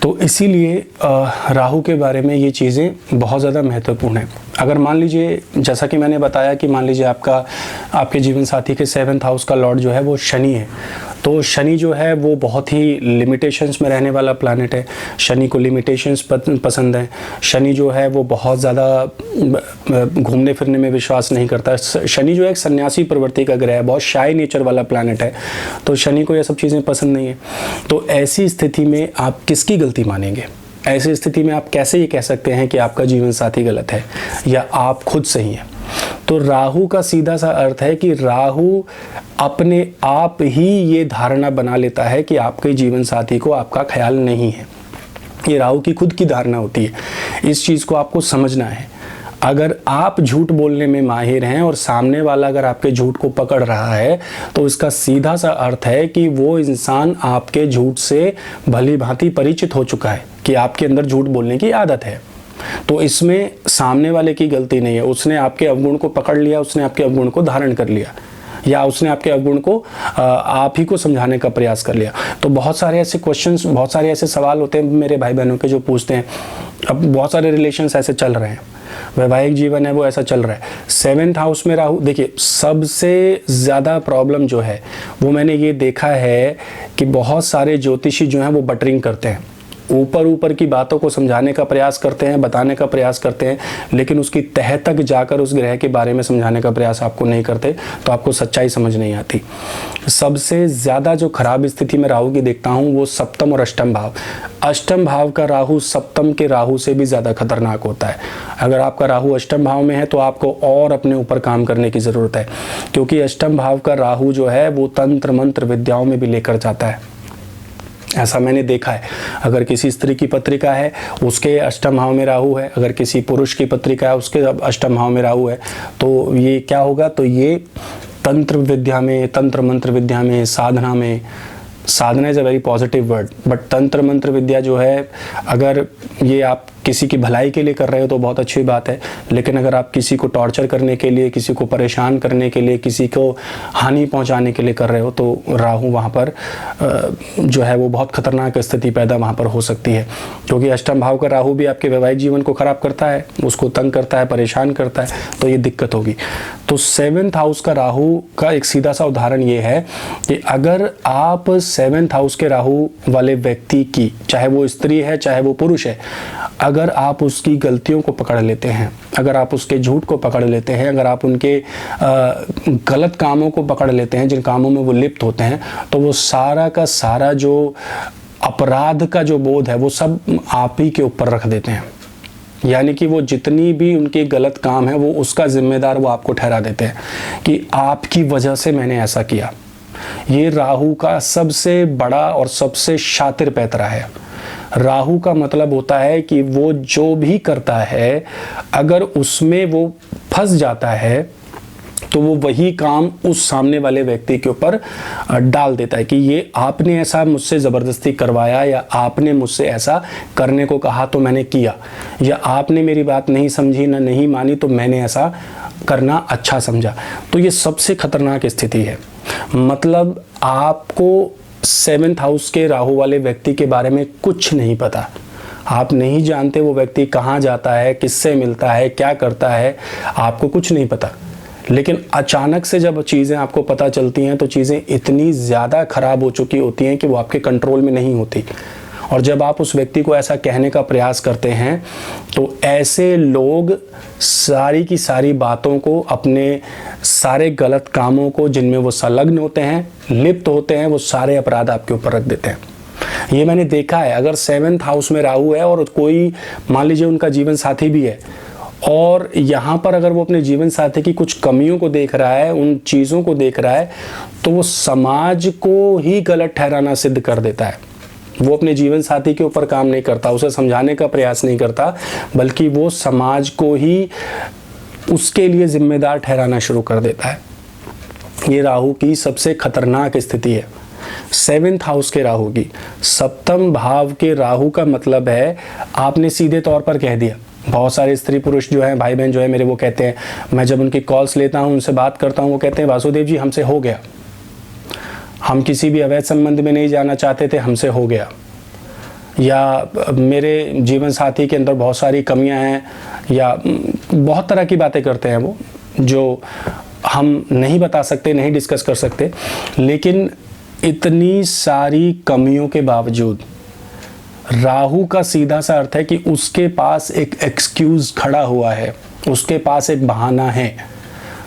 तो इसीलिए राहु के बारे में ये चीज़ें बहुत ज़्यादा महत्वपूर्ण है। अगर मान लीजिए, जैसा कि मैंने बताया कि मान लीजिए आपके जीवन साथी के 7th हाउस का लॉर्ड जो है वो शनि है, तो शनि जो है वो बहुत ही लिमिटेशंस में रहने वाला प्लैनेट है। शनि को लिमिटेशंस पसंद है। शनि जो है वो बहुत ज़्यादा घूमने फिरने में विश्वास नहीं करता। शनि जो है एक सन्यासी प्रवृत्ति का ग्रह है, बहुत शाय नेचर वाला प्लैनेट है, तो शनि को ये सब चीज़ें पसंद नहीं है। तो ऐसी स्थिति में आप किसकी गलती मानेंगे? ऐसी स्थिति में आप कैसे ये कह सकते हैं कि आपका जीवन साथी गलत है या आप खुद सही हैं? तो राहु का सीधा सा अर्थ है कि राहु अपने आप ही ये धारणा बना लेता है कि आपके जीवन साथी को आपका ख्याल नहीं है। ये राहु की खुद की धारणा होती है। इस चीज़ को आपको समझना है। अगर आप झूठ बोलने में माहिर हैं और सामने वाला अगर आपके झूठ को पकड़ रहा है, तो इसका सीधा सा अर्थ है कि वो इंसान आपके झूठ से भली भांति परिचित हो चुका है कि आपके अंदर झूठ बोलने की आदत है। तो इसमें सामने वाले की गलती नहीं है। उसने आपके अवगुण को पकड़ लिया, उसने आपके अवगुण को धारण कर लिया, या उसने आपके अवगुण को आप ही को समझाने का प्रयास कर लिया। तो बहुत सारे ऐसे क्वेश्चंस, बहुत सारे ऐसे सवाल होते हैं मेरे भाई बहनों के जो पूछते हैं। अब बहुत सारे रिलेशंस ऐसे चल रहे हैं, वैवाहिक जीवन है वो ऐसा चल रहा है। 7th हाउस में राहु, देखिए सबसे ज़्यादा प्रॉब्लम जो है वो मैंने ये देखा है कि बहुत सारे ज्योतिषी जो हैं वो बटरिंग करते हैं, ऊपर की बातों को समझाने का प्रयास करते हैं, बताने का प्रयास करते हैं, लेकिन उसकी तह तक जाकर उस ग्रह के बारे में समझाने का प्रयास आपको नहीं करते, तो आपको सच्चाई समझ नहीं आती। सबसे ज़्यादा जो खराब स्थिति में राहु की देखता हूँ वो 7th और 8th भाव। 8th भाव का राहु 7th के राहु से भी ज़्यादा खतरनाक होता है। अगर आपका राहु 8th भाव में है तो आपको और अपने ऊपर काम करने की ज़रूरत है, क्योंकि 8th भाव का राहु जो है वो तंत्र मंत्र विद्याओं में भी लेकर जाता है। ऐसा मैंने देखा है। अगर किसी स्त्री की पत्रिका है उसके 8th भाव में राहु है, अगर किसी पुरुष की पत्रिका है उसके 8th भाव में राहु है, तो ये क्या होगा? तो ये तंत्र विद्या में, तंत्र मंत्र विद्या में, साधना में, sadhana is a very positive word, but तंत्र मंत्र विद्या जो है, अगर ये आप किसी की भलाई के लिए कर रहे हो तो बहुत अच्छी बात है, लेकिन अगर आप किसी को टॉर्चर करने के लिए, किसी को परेशान करने के लिए, किसी को हानि पहुंचाने के लिए कर रहे हो, तो राहु वहाँ पर जो है वो बहुत खतरनाक स्थिति पैदा वहाँ पर हो सकती है। क्योंकि 8th भाव का राहु भी आपके वैवाहिक जीवन को ख़राब करता है, उसको तंग करता है, परेशान करता है, तो ये दिक्कत होगी। तो 7th हाउस का राहु का एक सीधा सा उदाहरण ये है कि अगर आप 7th हाउस के राहु वाले व्यक्ति की, चाहे वो स्त्री है चाहे वो पुरुष है, अगर आप उसकी गलतियों को पकड़ लेते हैं, अगर आप उसके झूठ को पकड़ लेते हैं, अगर आप उनके गलत कामों को पकड़ लेते हैं, जिन कामों में वो लिप्त होते हैं, तो वो सारा का सारा जो अपराध का जो बोध है वो सब आप ही के ऊपर रख देते हैं। यानी कि वो जितनी भी उनके गलत काम है वो उसका जिम्मेदार वो आपको ठहरा देते हैं कि आपकी वजह से मैंने ऐसा किया। ये राहु का सबसे बड़ा और सबसे शातिर पैतरा है। राहु का मतलब होता है कि वो जो भी करता है, अगर उसमें वो फंस जाता है तो वो वही काम उस सामने वाले व्यक्ति के ऊपर डाल देता है कि ये आपने ऐसा मुझसे ज़बरदस्ती करवाया, या आपने मुझसे ऐसा करने को कहा तो मैंने किया, या आपने मेरी बात नहीं समझी ना नहीं मानी तो मैंने ऐसा करना अच्छा समझा। तो ये सबसे खतरनाक स्थिति है। मतलब आपको 7th हाउस के राहु वाले व्यक्ति के बारे में कुछ नहीं पता, आप नहीं जानते वो व्यक्ति कहाँ जाता है, किससे मिलता है, क्या करता है, आपको कुछ नहीं पता। लेकिन अचानक से जब चीज़ें आपको पता चलती हैं तो चीज़ें इतनी ज़्यादा ख़राब हो चुकी होती हैं कि वो आपके कंट्रोल में नहीं होती। और जब आप उस व्यक्ति को ऐसा कहने का प्रयास करते हैं तो ऐसे लोग सारी की सारी बातों को, अपने सारे गलत कामों को जिनमें वो संलग्न होते हैं, लिप्त होते हैं, वो सारे अपराध आपके ऊपर रख देते हैं। ये मैंने देखा है। अगर 7th हाउस में राहु है और कोई मान लीजिए उनका जीवन साथी भी है, और यहाँ पर अगर वो अपने जीवन साथी की कुछ कमियों को देख रहा है, उन चीज़ों को देख रहा है, तो वो समाज को ही गलत ठहराना सिद्ध कर देता है। वो अपने जीवन साथी के ऊपर काम नहीं करता, उसे समझाने का प्रयास नहीं करता, बल्कि वो समाज को ही उसके लिए जिम्मेदार ठहराना शुरू कर देता है। ये राहु की सबसे खतरनाक स्थिति है। 7th हाउस के राहु की। 7th भाव के राहु का मतलब है, आपने सीधे तौर पर कह दिया बहुत सारे स्त्री पुरुष जो हैं, भाई बहन जो है मेरे, वो कहते हैं, मैं जब उनकी कॉल्स लेता हूँ, उनसे बात करता हूँ, वो कहते हैं वासुदेव जी हमसे हो गया, हम किसी भी अवैध संबंध में नहीं जाना चाहते थे, हमसे हो गया। या मेरे जीवन साथी के अंदर बहुत सारी कमियां हैं, या बहुत तरह की बातें करते हैं वो, जो हम नहीं बता सकते, नहीं डिस्कस कर सकते। लेकिन इतनी सारी कमियों के बावजूद राहु का सीधा सा अर्थ है कि उसके पास एक एक्सक्यूज खड़ा हुआ है, उसके पास एक बहाना है।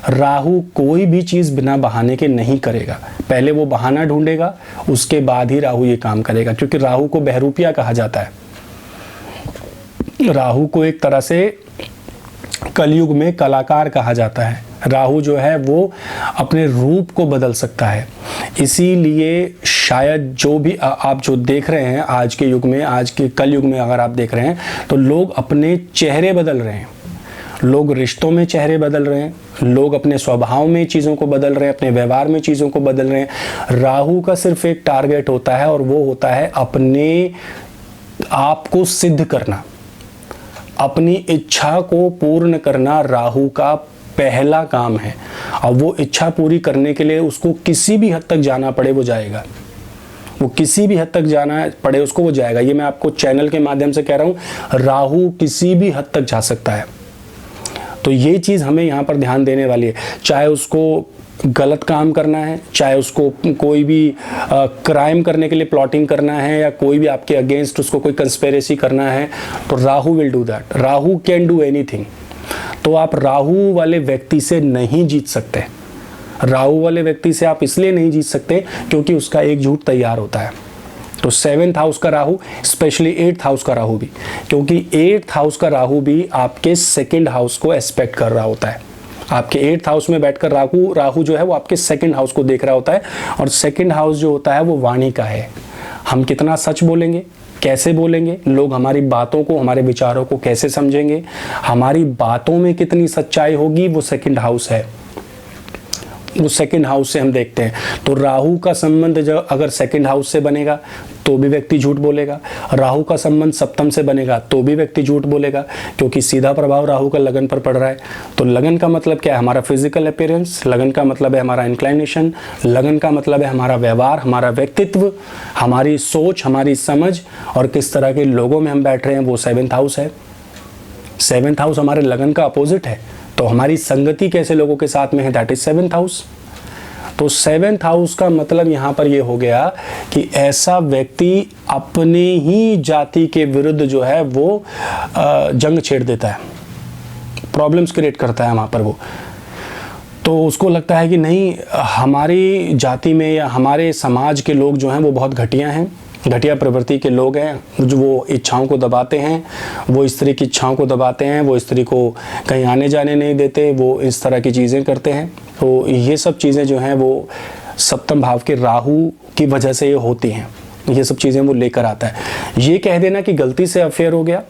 राहु कोई भी चीज़ बिना बहाने के नहीं करेगा, पहले वो बहाना ढूंढेगा, उसके बाद ही राहु ये काम करेगा। क्योंकि राहु को बहरूपिया कहा जाता है। राहु को एक तरह से कलयुग में कलाकार कहा जाता है। राहु जो है वो अपने रूप को बदल सकता है। इसीलिए शायद जो भी आप जो देख रहे हैं आज के युग में, आज के कलयुग में अगर आप देख रहे हैं, तो लोग अपने चेहरे बदल रहे हैं, लोग रिश्तों में चेहरे बदल रहे हैं, लोग अपने स्वभाव में चीज़ों को बदल रहे हैं, अपने व्यवहार में चीज़ों को बदल रहे हैं। राहु का सिर्फ एक टारगेट होता है, और वो होता है अपने आप को सिद्ध करना, अपनी इच्छा को पूर्ण करना राहु का पहला काम है। और वो इच्छा पूरी करने के लिए उसको किसी भी हद तक जाना पड़े वो जाएगा, वो किसी भी हद तक जाना पड़े उसको वो जाएगा। ये मैं आपको चैनल के माध्यम से कह रहा हूँ, राहु किसी भी हद तक जा सकता है। तो ये चीज़ हमें यहाँ पर ध्यान देने वाली है। चाहे उसको गलत काम करना है, चाहे उसको कोई भी क्राइम करने के लिए प्लॉटिंग करना है, या कोई भी आपके अगेंस्ट उसको कोई कंस्पिरेसी करना है, तो Rahu will do that. Rahu can do anything. तो आप राहु वाले व्यक्ति से नहीं जीत सकते। राहु वाले व्यक्ति से आप इसलिए नहीं जीत सकते क्योंकि उसका एक झूठ तैयार होता है। तो 7th हाउस का राहु, स्पेशली 8th हाउस का राहु भी, क्योंकि 8th हाउस का राहु भी आपके 2nd हाउस को एस्पेक्ट कर रहा होता है। आपके 8th हाउस में बैठकर राहु जो है वो आपके 2nd हाउस को देख रहा होता है। और 2nd हाउस जो होता है वो वाणी का है। हम कितना सच बोलेंगे, कैसे बोलेंगे, लोग हमारी बातों को, हमारे विचारों को कैसे समझेंगे, हमारी बातों में कितनी सच्चाई होगी, वो 2nd हाउस है। वो 2nd हाउस से हम देखते हैं। तो राहु का संबंध जब अगर 2nd हाउस से बनेगा तो भी व्यक्ति झूठ बोलेगा। राहु का संबंध 7th से बनेगा तो भी व्यक्ति झूठ बोलेगा, क्योंकि सीधा प्रभाव राहु का लगन पर पड़ रहा है। तो लगन का मतलब क्या है? हमारा फिजिकल अपीयरेंस। लगन का मतलब है हमारा इंक्लाइनेशन। लगन का मतलब है हमारा व्यवहार, हमारा व्यक्तित्व, हमारी सोच, हमारी समझ, और किस तरह के लोगों में हम बैठ रहे हैं, वो 7th हाउस है। 7th हाउस हमारे लगन का अपोजिट है। तो हमारी संगति कैसे लोगों के साथ में है, दैट इज 7th हाउस। तो 7th हाउस का मतलब यहाँ पर ये हो गया कि ऐसा व्यक्ति अपने ही जाति के विरुद्ध जो है वो जंग छेड़ देता है, प्रॉब्लम्स क्रिएट करता है वहाँ पर वो। तो उसको लगता है कि नहीं, हमारी जाति में या हमारे समाज के लोग जो हैं वो बहुत घटिया हैं, घटिया प्रवृत्ति के लोग हैं, जो वो इच्छाओं को दबाते हैं, वो स्त्री की इच्छाओं को दबाते हैं, वो स्त्री को कहीं आने जाने नहीं देते, वो इस तरह की चीज़ें करते हैं। तो ये सब चीज़ें जो हैं वो 7वें भाव के राहु की वजह से ये होती हैं। ये सब चीज़ें वो लेकर आता है। ये कह देना कि गलती से अफेयर हो गया,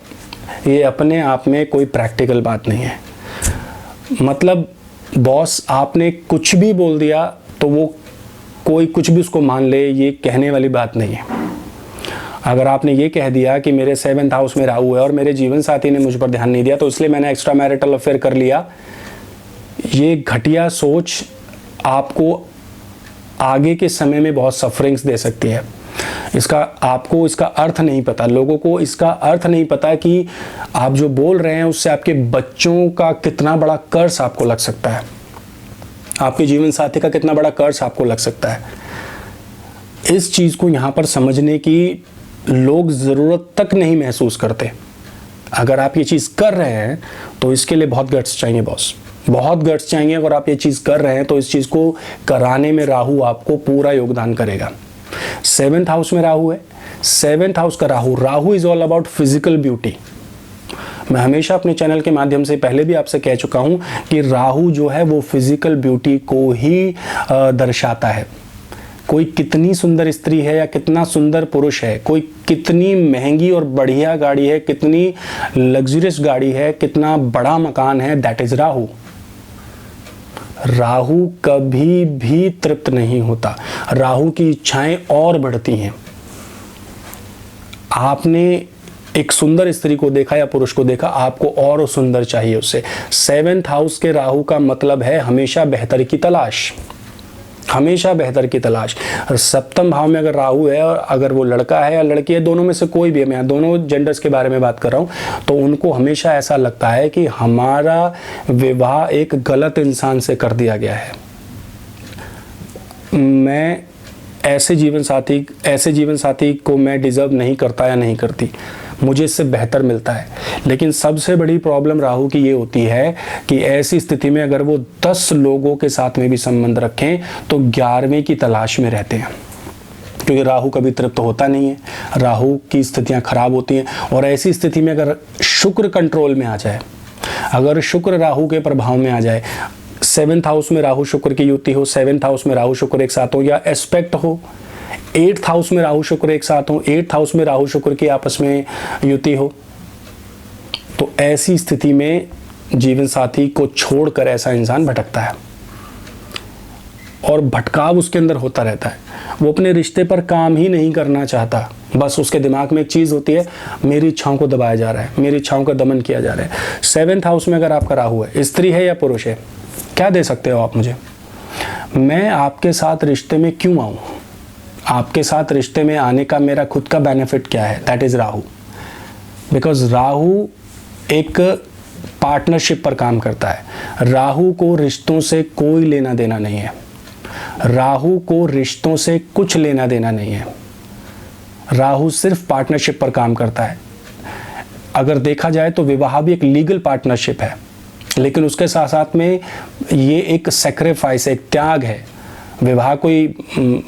ये अपने आप में कोई प्रैक्टिकल बात नहीं है। मतलब बॉस आपने कुछ भी बोल दिया तो वो कोई कुछ भी उसको मान ले, ये कहने वाली बात नहीं है। अगर आपने ये कह दिया कि मेरे 7th हाउस में राहु है और मेरे जीवन साथी ने मुझ पर ध्यान नहीं दिया तो इसलिए मैंने एक्स्ट्रा मैरिटल अफेयर कर लिया, ये घटिया सोच आपको आगे के समय में बहुत सफरिंग्स दे सकती है। आपको इसका अर्थ नहीं पता, लोगों को इसका अर्थ नहीं पता कि आप जो बोल रहे हैं उससे आपके बच्चों का कितना बड़ा कर्ज आपको लग सकता है, आपके जीवन साथी का कितना बड़ा कर्ज आपको लग सकता है। इस चीज़ को यहाँ पर समझने की लोग ज़रूरत तक नहीं महसूस करते। अगर आप ये चीज़ कर रहे हैं तो इसके लिए बहुत गट्स चाहिए बॉस, बहुत गट्स चाहिए। अगर आप ये चीज़ कर रहे हैं तो इस चीज़ को कराने में राहु आपको पूरा योगदान करेगा। 7th हाउस में राहु है। 7th हाउस का Rahu is all about physical beauty. मैं हमेशा अपने चैनल के माध्यम से पहले भी आपसे कह चुका हूँ कि राहु जो है वो फिजिकल ब्यूटी को ही दर्शाता है। कोई कितनी सुंदर स्त्री है या कितना सुंदर पुरुष है, कोई कितनी महंगी और बढ़िया गाड़ी है, कितनी लग्जरियस गाड़ी है, कितना बड़ा मकान है, दैट इज राहु। राहु कभी भी तृप्त नहीं होता, राहु की इच्छाएं और बढ़ती हैं। आपने एक सुंदर स्त्री को देखा या पुरुष को देखा, आपको और सुंदर चाहिए उससे। 7th हाउस के राहु का मतलब है हमेशा बेहतर की तलाश, हमेशा बेहतर की तलाश। और 7th भाव में अगर राहु है और अगर वो लड़का है या लड़की है, दोनों में से कोई भी है, मैं दोनों जेंडर्स के बारे में बात कर रहा हूँ, तो उनको हमेशा ऐसा लगता है कि हमारा विवाह एक गलत इंसान से कर दिया गया है। मैं ऐसे जीवन साथी को मैं डिज़र्व नहीं करता या नहीं करती, मुझे इससे बेहतर मिलता है। लेकिन सबसे बड़ी प्रॉब्लम राहु की ये होती है कि ऐसी स्थिति में अगर वो 10 लोगों के साथ में भी संबंध रखें तो 11वें की तलाश में रहते हैं, क्योंकि राहु कभी तृप्त होता नहीं है, राहु की स्थितियां खराब होती हैं। और ऐसी स्थिति में अगर शुक्र कंट्रोल में आ जाए, अगर शुक्र राहु के प्रभाव में आ जाए, 7th हाउस में राहु शुक्र की युति हो, 7th हाउस में राहु शुक्र एक साथ हो, या एस्पेक्ट हो, 8th हाउस में राहु शुक्र एक साथ हो, 8th हाउस में राहु शुक्र की आपस में युति हो, तो ऐसी स्थिति में जीवन साथी को छोड़कर ऐसा इंसान भटकता है और भटकाव उसके अंदर होता रहता है। वो अपने रिश्ते पर काम ही नहीं करना चाहता, बस उसके दिमाग में एक चीज़ होती है, मेरी इच्छाओं को दबाया जा रहा है, मेरी इच्छाओं का दमन किया जा रहा है। 7th हाउस में अगर आपका राहु है, स्त्री है या पुरुष है, क्या दे सकते हो आप मुझे? मैं आपके साथ रिश्ते में क्यों आऊँ? आपके साथ रिश्ते में आने का मेरा खुद का बेनिफिट क्या है? That is Rahu. Because Rahu एक पार्टनरशिप पर काम करता है। राहु को रिश्तों से कोई लेना देना नहीं है, राहु को रिश्तों से कुछ लेना देना नहीं है। राहु सिर्फ पार्टनरशिप पर काम करता है। अगर देखा जाए तो विवाह भी एक लीगल पार्टनरशिप है, लेकिन उसके साथ साथ में ये एक सेक्रीफाइस है, एक त्याग है। विवाह कोई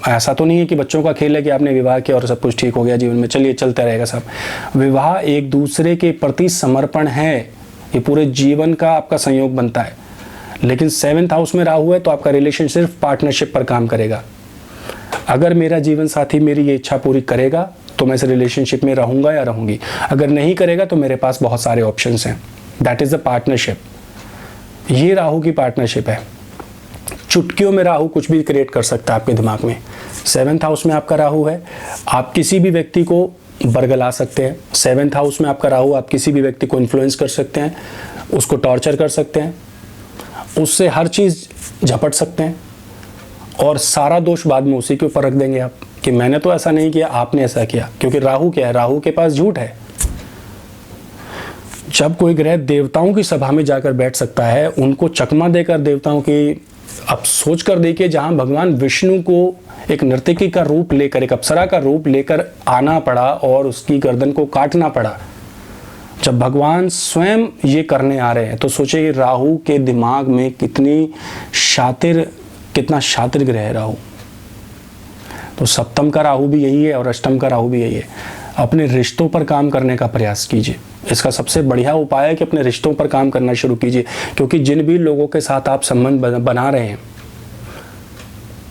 ऐसा तो नहीं है कि बच्चों का खेल है कि आपने विवाह किया और सब कुछ ठीक हो गया जीवन में, चलिए चलते रहेगा सब। विवाह एक दूसरे के प्रति समर्पण है, ये पूरे जीवन का आपका संयोग बनता है। लेकिन 7th हाउस में राहु है तो आपका रिलेशन सिर्फ पार्टनरशिप पर काम करेगा। अगर मेरा जीवन साथी मेरी ये इच्छा पूरी करेगा तो मैं इस रिलेशनशिप में रहूँगा या रहूँगी, अगर नहीं करेगा तो मेरे पास बहुत सारे ऑप्शंस हैं। That is the partnership. ये राहु की पार्टनरशिप है। चुटकियों में राहु कुछ भी क्रिएट कर सकता है आपके दिमाग में। 7th हाउस में आपका राहु है, आप किसी भी व्यक्ति को बरगला सकते हैं। 7th हाउस में आपका राहु, आप किसी भी व्यक्ति को इन्फ्लुएंस कर सकते हैं, उसको टॉर्चर कर सकते हैं, उससे हर चीज़ झपट सकते हैं और सारा दोष बाद में उसी के ऊपर रख देंगे आप कि मैंने तो ऐसा नहीं किया, आपने ऐसा किया। क्योंकि राहु क्या है? राहु के पास झूठ है। जब कोई ग्रह देवताओं की सभा में जाकर बैठ सकता है, उनको चकमा देकर देवताओं की, अब सोच कर देखिए, जहां भगवान विष्णु को एक नर्तकी का रूप लेकर, एक अप्सरा का रूप लेकर आना पड़ा और उसकी गर्दन को काटना पड़ा, जब भगवान स्वयं ये करने आ रहे हैं, तो सोचिए राहु के दिमाग में कितना शातिर ग्रह है राहु। तो 7th का राहु भी यही है और 8th का राहु भी यही है। अपने रिश्तों पर काम करने का प्रयास कीजिए। इसका सबसे बढ़िया उपाय है कि अपने रिश्तों पर काम करना शुरू कीजिए, क्योंकि जिन भी लोगों के साथ आप संबंध बना रहे हैं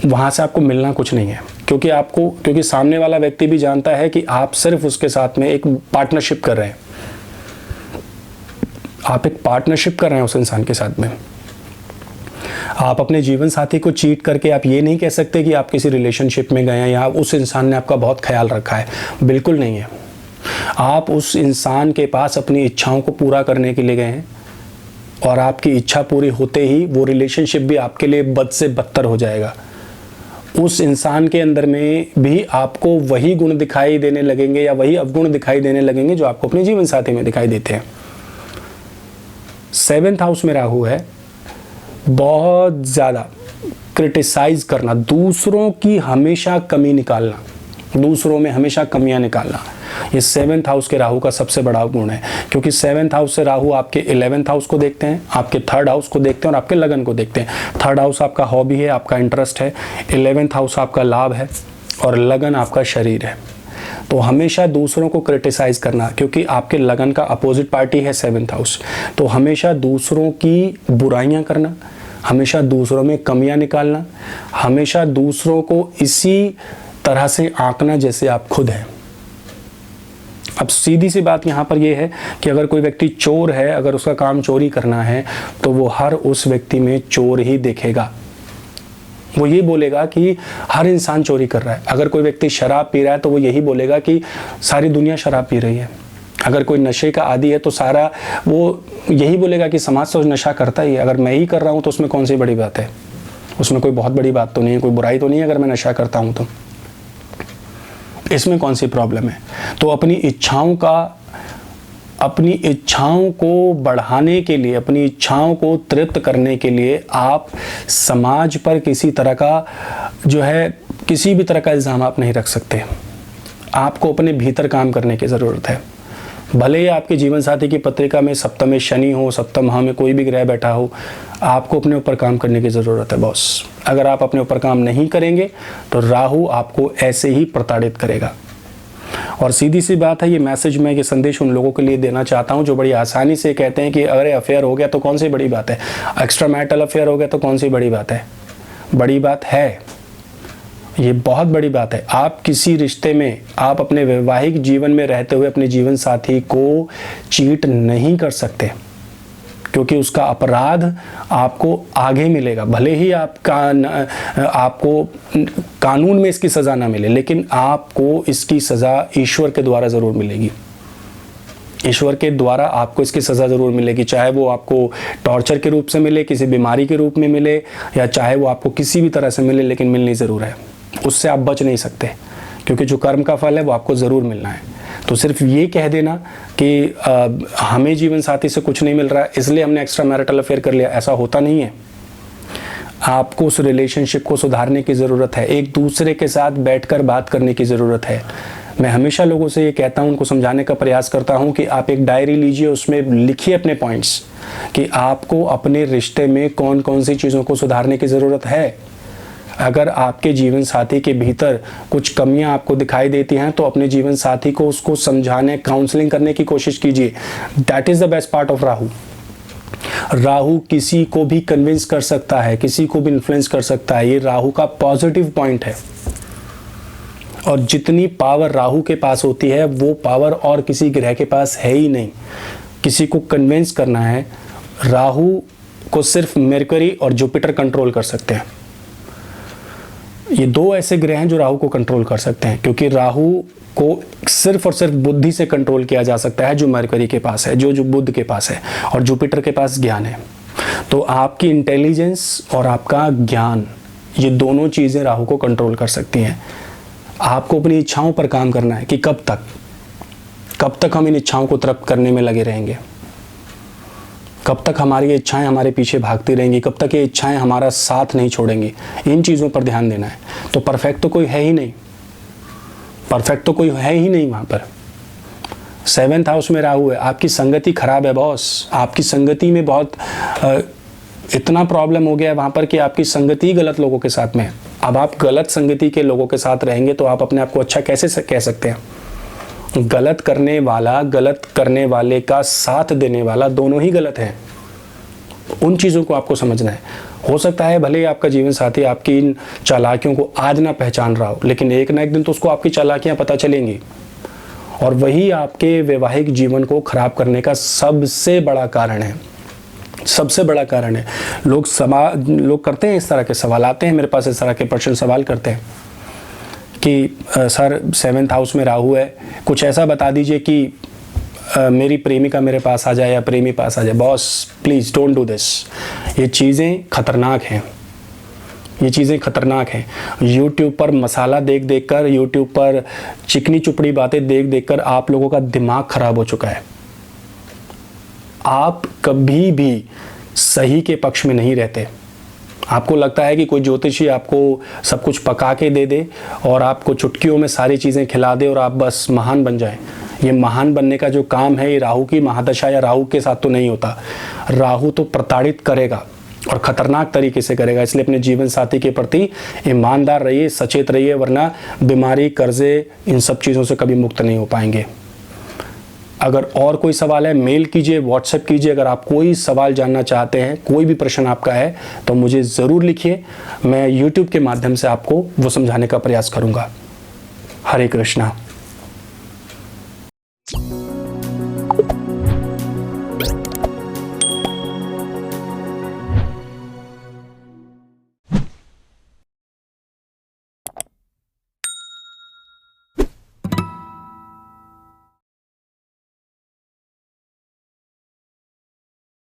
वहाँ से आपको मिलना कुछ नहीं है। क्योंकि सामने वाला व्यक्ति भी जानता है कि आप सिर्फ उसके साथ में एक पार्टनरशिप कर रहे हैं, आप एक पार्टनरशिप कर रहे हैं उस इंसान के साथ में। आप अपने जीवन साथी को चीट करके आप ये नहीं कह सकते कि आप किसी रिलेशनशिप में गए हैं या उस इंसान ने आपका बहुत ख्याल रखा है, बिल्कुल नहीं है। आप उस इंसान के पास अपनी इच्छाओं को पूरा करने के लिए गए हैं और आपकी इच्छा पूरी होते ही वो रिलेशनशिप भी आपके लिए बद से बदतर हो जाएगा। उस इंसान के अंदर में भी आपको वही गुण दिखाई देने लगेंगे या वही अवगुण दिखाई देने लगेंगे जो आपको अपने जीवन साथी में दिखाई देते हैं। 7th हाउस में राहु है, बहुत ज़्यादा क्रिटिसाइज करना, दूसरों की हमेशा कमी निकालना, दूसरों में हमेशा कमियां निकालना, ये 7th हाउस के राहु का सबसे बड़ा गुण है। क्योंकि 7th हाउस से राहु आपके 11th हाउस को देखते हैं, आपके 3rd हाउस को देखते हैं और आपके लगन को देखते हैं। 3rd हाउस आपका हॉबी है, आपका इंटरेस्ट है, 11th हाउस आपका लाभ है और लगन आपका शरीर है। तो हमेशा दूसरों को क्रिटिसाइज करना, क्योंकि आपके लगन का अपोजिट पार्टी है 7th हाउस, तो हमेशा दूसरों की बुराइयां करना, हमेशा दूसरों में कमियां निकालना, हमेशा दूसरों को इसी तरह से आंकना जैसे आप खुद हैं। अब सीधी सी बात यहाँ पर यह है कि अगर कोई व्यक्ति चोर है, अगर उसका काम चोरी करना है, तो वो हर उस व्यक्ति में चोर ही देखेगा। वो ये बोलेगा कि हर इंसान चोरी कर रहा है। अगर कोई व्यक्ति शराब पी रहा है तो वो यही बोलेगा कि सारी दुनिया शराब पी रही है। अगर कोई नशे का आदी है तो सारा वो यही बोलेगा कि समाज तो नशा करता ही है, अगर मैं ही कर रहा हूँ तो उसमें कौन सी बड़ी बात है, उसमें कोई बहुत बड़ी बात तो नहीं है, कोई बुराई तो नहीं है अगर मैं नशा करता हूँ तो इसमें कौन सी प्रॉब्लम है। तो अपनी इच्छाओं को बढ़ाने के लिए, अपनी इच्छाओं को तृप्त करने के लिए आप समाज पर किसी तरह का जो है किसी भी तरह का इल्ज़ाम आप नहीं रख सकते। आपको अपने भीतर काम करने की ज़रूरत है। भले ही आपके जीवन साथी की पत्रिका में सप्तम में शनि हो, सप्तम भाव में कोई भी ग्रह बैठा हो, आपको अपने ऊपर काम करने की ज़रूरत है बॉस। अगर आप अपने ऊपर काम नहीं करेंगे तो राहु आपको ऐसे ही प्रताड़ित करेगा। और सीधी सी बात है, ये मैसेज मैं, ये संदेश उन लोगों के लिए देना चाहता हूँ जो बड़ी आसानी से कहते हैं कि अरे अफेयर हो गया तो कौन सी बड़ी बात है, एक्स्ट्रा मैरिटल अफेयर हो गया तो कौन सी बड़ी बात है। बड़ी बात है, ये बहुत बड़ी बात है। आप किसी रिश्ते में, आप अपने वैवाहिक जीवन में रहते हुए अपने जीवन साथी को चीट नहीं कर सकते, क्योंकि उसका अपराध आपको आगे मिलेगा। भले ही आपको कानून में इसकी सज़ा ना मिले, लेकिन आपको इसकी सज़ा ईश्वर के द्वारा ज़रूर मिलेगी। ईश्वर के द्वारा आपको इसकी सज़ा ज़रूर मिलेगी, चाहे वो आपको टॉर्चर के रूप से मिले, किसी बीमारी के रूप में मिले, या चाहे वो आपको किसी भी तरह से मिले, लेकिन मिलनी ज़रूर है। उससे आप बच नहीं सकते, क्योंकि जो कर्म का फल है वो आपको ज़रूर मिलना है। तो सिर्फ ये कह देना कि हमें जीवन साथी से कुछ नहीं मिल रहा है इसलिए हमने एक्स्ट्रा मैरिटल अफेयर कर लिया, ऐसा होता नहीं है। आपको उस रिलेशनशिप को सुधारने की ज़रूरत है, एक दूसरे के साथ बैठकर बात करने की ज़रूरत है। मैं हमेशा लोगों से ये कहता हूँ, उनको समझाने का प्रयास करता हूँ कि आप एक डायरी लीजिए, उसमें लिखिए अपने पॉइंट्स कि आपको अपने रिश्ते में कौन कौन सी चीज़ों को सुधारने की ज़रूरत है। अगर आपके जीवन साथी के भीतर कुछ कमियां आपको दिखाई देती हैं तो अपने जीवन साथी को उसको समझाने, काउंसलिंग करने की कोशिश कीजिए। That is the best part of Rahu. Rahu किसी को भी कन्विंस कर सकता है, किसी को भी इन्फ्लुएंस कर सकता है। ये राहु का पॉजिटिव पॉइंट है, और जितनी पावर राहु के पास होती है वो पावर और किसी ग्रह के पास है ही नहीं। किसी को कन्विंस करना है, राहु को सिर्फ मरकरी और जुपिटर कंट्रोल कर सकते हैं। ये दो ऐसे ग्रह हैं जो राहु को कंट्रोल कर सकते हैं, क्योंकि राहु को सिर्फ और सिर्फ बुद्धि से कंट्रोल किया जा सकता है, जो मरकरी के पास है, जो बुध के पास है, और जुपिटर के पास ज्ञान है। तो आपकी इंटेलिजेंस और आपका ज्ञान, ये दोनों चीज़ें राहु को कंट्रोल कर सकती हैं। आपको अपनी इच्छाओं पर काम करना है कि कब तक हम इन इच्छाओं को तृप्त करने में लगे रहेंगे, कब तक हमारी इच्छाएं हमारे पीछे भागती रहेंगी, कब तक ये इच्छाएं हमारा साथ नहीं छोड़ेंगी। इन चीज़ों पर ध्यान देना है। तो परफेक्ट तो कोई है ही नहीं, वहाँ पर। 7th हाउस में राहु है, आपकी संगति खराब है बॉस। आपकी संगति में बहुत इतना प्रॉब्लम हो गया है वहाँ पर कि आपकी संगति गलत लोगों के साथ में है। अब आप गलत संगति के लोगों के साथ रहेंगे तो आप अपने आप को अच्छा कैसे कह सकते हैं। गलत करने वाले का साथ देने वाला, दोनों ही गलत हैं। उन चीज़ों को आपको समझना है। हो सकता है भले ही आपका जीवन साथी आपकी इन चालाकियों को आज ना पहचान रहा हो, लेकिन एक ना एक दिन तो उसको आपकी चालाकियां पता चलेंगी, और वही आपके वैवाहिक जीवन को खराब करने का सबसे बड़ा कारण है। लोग करते हैं इस तरह के सवाल, आते हैं मेरे पास इस तरह के प्रश्न सवाल करते हैं कि सर 7th हाउस में राहु है, कुछ ऐसा बता दीजिए कि मेरी प्रेमिका मेरे पास आ जाए या प्रेमी पास आ जाए। Boss please don't do this. ये चीज़ें खतरनाक हैं। यूट्यूब पर मसाला देख कर, यूट्यूब पर चिकनी चुपड़ी बातें देख कर आप लोगों का दिमाग खराब हो चुका है। आप कभी भी सही के पक्ष में नहीं रहते। आपको लगता है कि कोई ज्योतिषी आपको सब कुछ पका के दे दे और आपको चुटकियों में सारी चीज़ें खिला दे और आप बस महान बन जाएं। ये महान बनने का जो काम है, ये राहु की महादशा या राहु के साथ तो नहीं होता। राहु तो प्रताड़ित करेगा और ख़तरनाक तरीके से करेगा। इसलिए अपने जीवन साथी के प्रति ईमानदार रहिए, सचेत रहिए, वरना बीमारी, कर्जे, इन सब चीज़ों से कभी मुक्त नहीं हो पाएंगे। अगर और कोई सवाल है मेल कीजिए, व्हाट्सएप कीजिए। अगर आप कोई सवाल जानना चाहते हैं, कोई भी प्रश्न आपका है तो मुझे ज़रूर लिखिए। मैं यूट्यूब के माध्यम से आपको वो समझाने का प्रयास करूँगा। हरे कृष्णा।